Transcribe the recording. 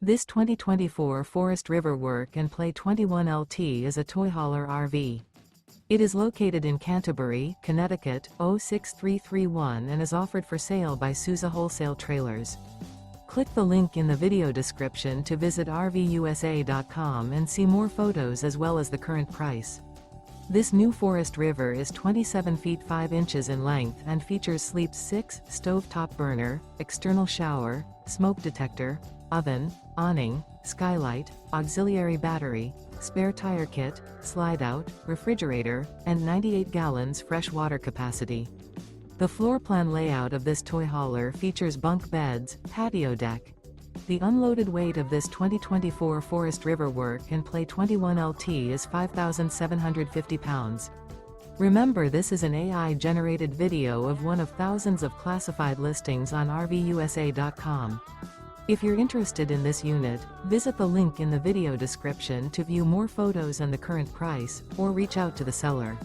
This 2024 Forest River Work and Play 21LT is a toy hauler RV. It is located in Canterbury, Connecticut, 06331 and is offered for sale by Souza Wholesale Trailers. Click the link in the video description to visit RVUSA.com and see more photos as well as the current price. This new Forest River is 27 feet 5 inches in length and features sleeps 6, stovetop burner, external shower, smoke detector, oven, awning, skylight, auxiliary battery, spare tire kit, slide-out, refrigerator, and 98 gallons fresh water capacity. The floor plan layout of this toy hauler features bunk beds, patio deck. The unloaded weight of this 2024 Forest River Work and Play 21LT is 5,750 pounds. Remember, this is an AI-generated video of one of thousands of classified listings on RVUSA.com. If you're interested in this unit, visit the link in the video description to view more photos and the current price, or reach out to the seller.